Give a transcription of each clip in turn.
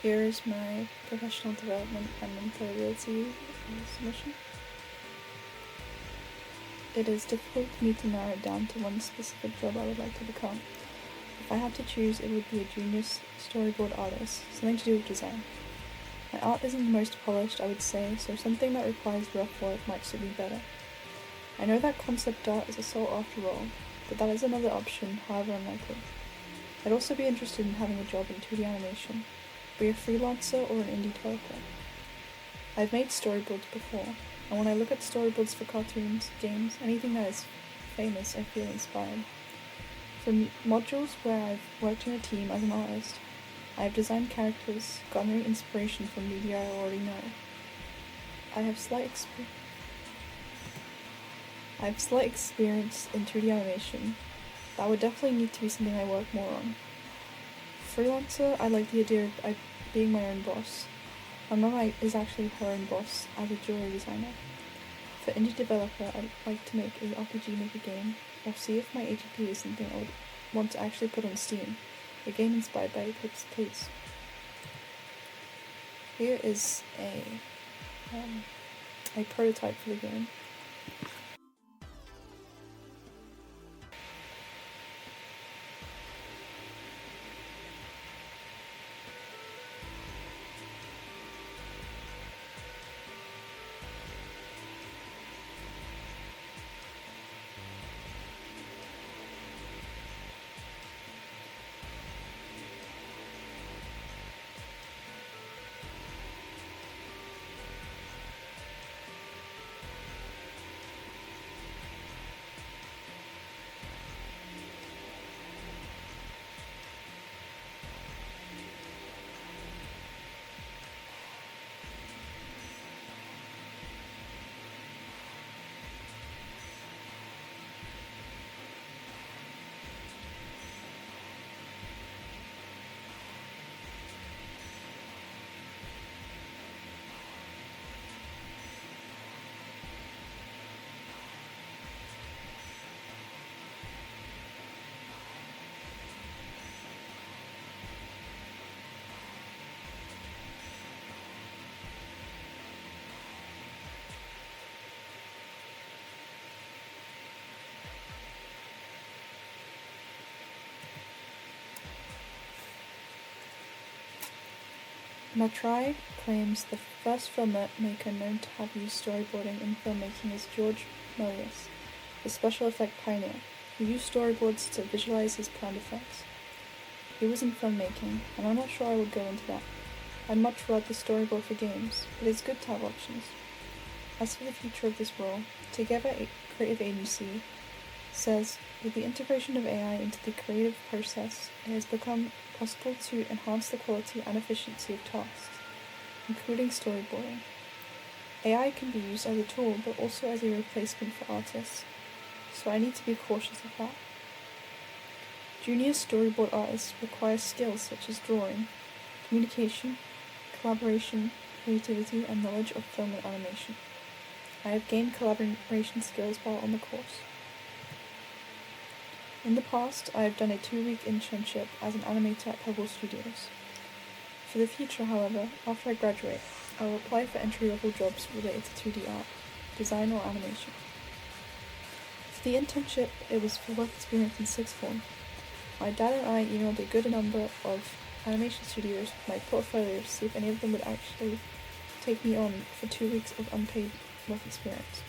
Here is my professional development and employability submission. It is difficult for me to narrow it down to one specific job I would like to become. If I had to choose, it would be a junior storyboard artist, something to do with design. My art isn't the most polished, I would say, so something that requires rough work might suit me better. I know that concept art is a sought after role, but that is another option, however unlikely. I'd also be interested in having a job in 2D animation, be a freelancer or an indie developer. I've made storyboards before, and when I look at storyboards for cartoons, games, anything that is famous, I feel inspired. For modules where I've worked in a team as an artist, I have designed characters, garnering inspiration from media I already know. I have slight experience in 2D animation. That would definitely need to be something I work more on. Freelancer, I like the idea of being my own boss. My mum is actually her own boss as a jewelry designer. For indie developer, I'd like to make a RPG Maker game, or see if my ATP is something I would want to actually put on Steam, a game inspired by Eclipse Please. Here is a prototype for the game. Matrai claims the first filmmaker known to have used storyboarding in filmmaking is George Méliès, the special effect pioneer, who used storyboards to visualize his planned effects. He was in filmmaking, and I'm not sure I would go into that. I'd much rather storyboard for games, but it's good to have options. As for the future of this role, Together Creative Agency says, with the integration of AI into the creative process, it has become possible to enhance the quality and efficiency of tasks, including storyboarding. AI can be used as a tool, but also as a replacement for artists, so I need to be cautious of that. Junior storyboard artists require skills such as drawing, communication, collaboration, creativity, and knowledge of film and animation. I have gained collaboration skills while on the course. In the past, I have done a 2-week internship as an animator at Pebble Studios. For the future, however, after I graduate, I will apply for entry-level jobs related to 2D art, design or animation. For the internship, it was for work experience in sixth form. My dad and I emailed a good number of animation studios with my portfolio to see if any of them would actually take me on for 2 weeks of unpaid work experience.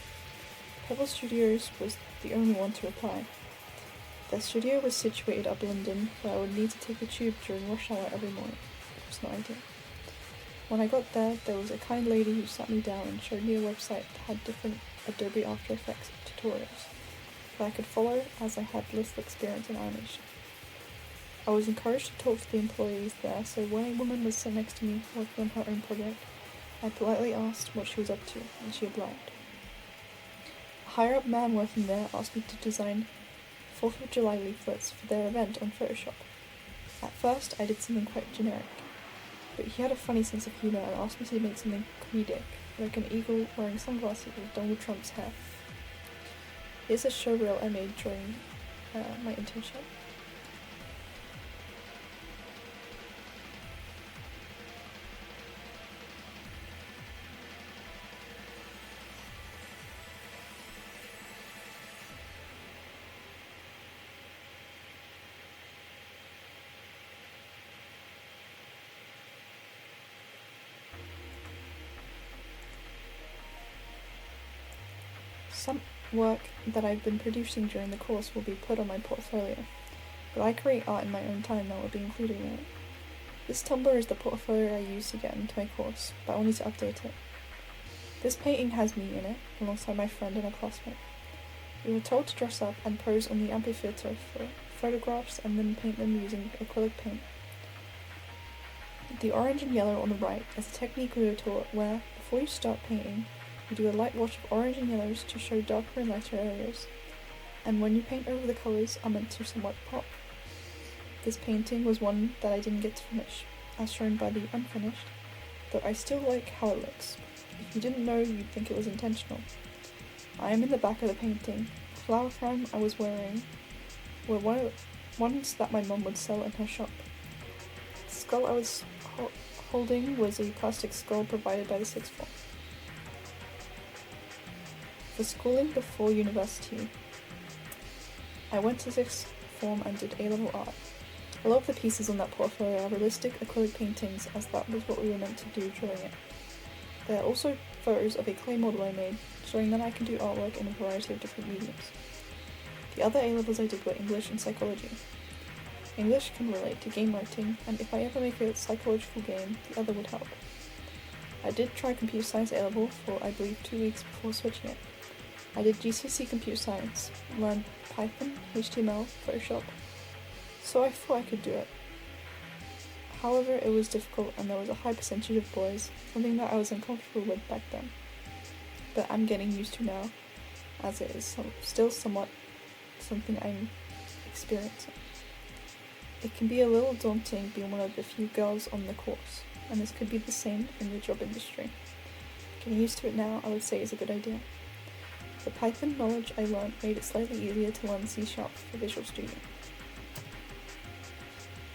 Pebble Studios was the only one to reply. Their studio was situated up London, where I would need to take the tube during rush hour every morning. It was not ideal. When I got there was a kind lady who sat me down and showed me a website that had different Adobe After Effects tutorials that I could follow as I had little experience in animation. I was encouraged to talk to the employees there, so when a woman was sitting next to me working on her own project, I politely asked what she was up to, and she obliged. A higher-up man working there asked me to design 4th of July leaflets for their event on Photoshop. At first, I did something quite generic, but he had a funny sense of humour and asked me to make something comedic, like an eagle wearing sunglasses with Donald Trump's hair. Here's a showreel I made during my internship. Some work that I've been producing during the course will be put on my portfolio, but I create art in my own time that will be included in it. This Tumblr is the portfolio I use to get into my course, but I'll need to update it. This painting has me in it, alongside my friend and a classmate. We were told to dress up and pose on the amphitheatre for photographs and then paint them using acrylic paint. The orange and yellow on the right is a technique we were taught where, before you start painting, you do a light wash of orange and yellows to show darker and lighter areas, and when you paint over the colours are meant to somewhat pop. This painting was one that I didn't get to finish, as shown by the unfinished, though I still like how it looks. If you didn't know, you'd think it was intentional. I am in the back of the painting. The flower crown I was wearing were ones that my mum would sell in her shop. The skull I was holding was a plastic skull provided by the sixth form. For schooling before university, I went to sixth form and did A-level art. A lot of the pieces on that portfolio are realistic acrylic paintings, as that was what we were meant to do during it. There are also photos of a clay model I made, showing that I can do artwork in a variety of different mediums. The other A-levels I did were English and psychology. English can relate to game writing, and if I ever make a psychological game, the other would help. I did try computer science A-level for, I believe, 2 weeks before switching it. I did GCSE computer science, learned Python, HTML, Photoshop, so I thought I could do it. However, it was difficult and there was a high percentage of boys, something that I was uncomfortable with back then. But I'm getting used to now, as it is still somewhat something I'm experiencing. It can be a little daunting being one of the few girls on the course, and this could be the same in the job industry. Getting used to it now, I would say, is a good idea. The Python knowledge I learned made it slightly easier to learn C# for Visual Studio.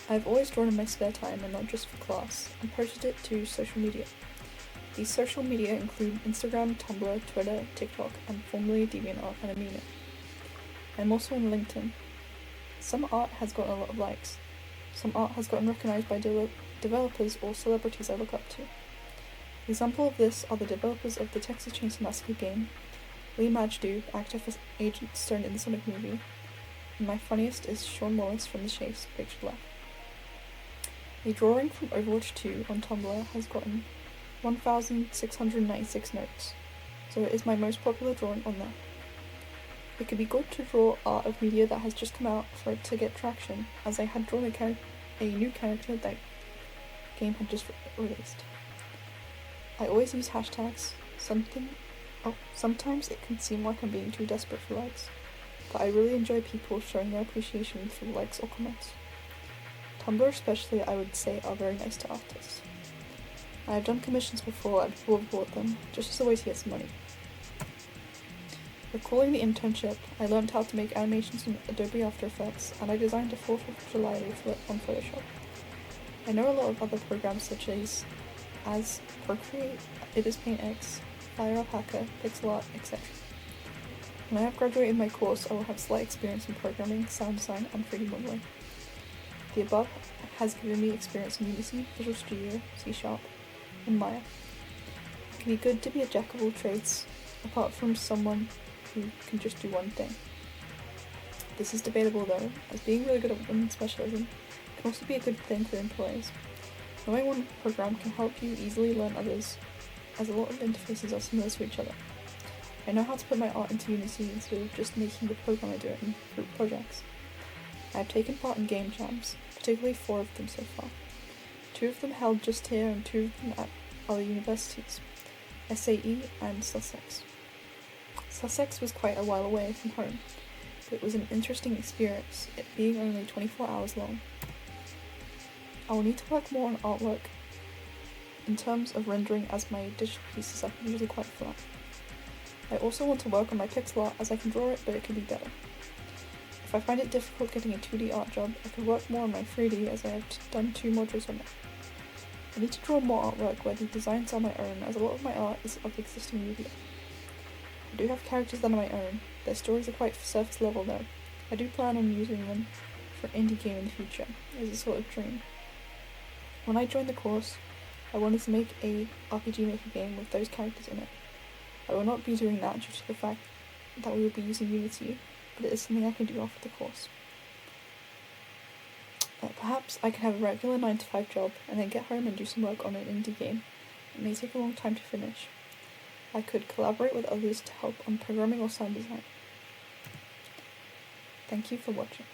I've always drawn in my spare time and not just for class, and posted it to social media. These social media include Instagram, Tumblr, Twitter, TikTok, and formerly DeviantArt and Amino. I'm also on LinkedIn. Some art has gotten a lot of likes. Some art has gotten recognized by developers or celebrities I look up to. An example of this are the developers of the Texas Chainsaw Massacre game, Lee Majdu, actor for Agent Stone in the Sonic movie, and my funniest is Sean Wallace from The Chase, pictured left. A drawing from Overwatch 2 on Tumblr has gotten 1,696 notes, so it is my most popular drawing on there. It could be good to draw art of media that has just come out for it to get traction, as I had drawn a new character that game had just released. I always use hashtags. Sometimes it can seem like I'm being too desperate for likes, but I really enjoy people showing their appreciation through likes or comments. Tumblr especially, I would say, are very nice to artists. I have done commissions before and people have bought them, just as a way to get some money. Recalling the internship, I learned how to make animations in Adobe After Effects, and I designed a 4th of July leaflet on Photoshop. I know a lot of other programs such as Procreate, Adobe Paint X, Fire Alpaca, Pixel Art, etc. When I have graduated my course, I will have slight experience in programming, sound design, and 3D modeling. The above has given me experience in Unity, Visual Studio, C#, and Maya. It can be good to be a jack of all trades, apart from someone who can just do one thing. This is debatable though, as being really good at one specialism can also be a good thing for employers. Knowing one program can help you easily learn others, as a lot of interfaces are similar to each other. I know how to put my art into Unity instead of just making the program I do it in group projects. I have taken part in game jams, particularly 4 of them so far. 2 of them held just here and 2 of them at other universities, SAE and Sussex. Sussex was quite a while away from home, but it was an interesting experience, it being only 24 hours long. I will need to work more on artwork in terms of rendering, as my digital pieces are usually quite flat. I also want to work on my pixel art, as I can draw it, but it could be better. If I find it difficult getting a 2D art job, I could work more on my 3D, as I have done 2 modules on it. I need to draw more artwork where the designs are my own, as a lot of my art is of existing media. I do have characters that are my own. Their stories are quite surface level though. I do plan on using them for an indie game in the future, as a sort of dream. When I joined the course, I wanted to make a RPG Maker game with those characters in it. I will not be doing that due to the fact that we will be using Unity, but it is something I can do after the course. Perhaps I can have a regular 9 to 5 job and then get home and do some work on an indie game. It may take a long time to finish. I could collaborate with others to help on programming or sound design. Thank you for watching.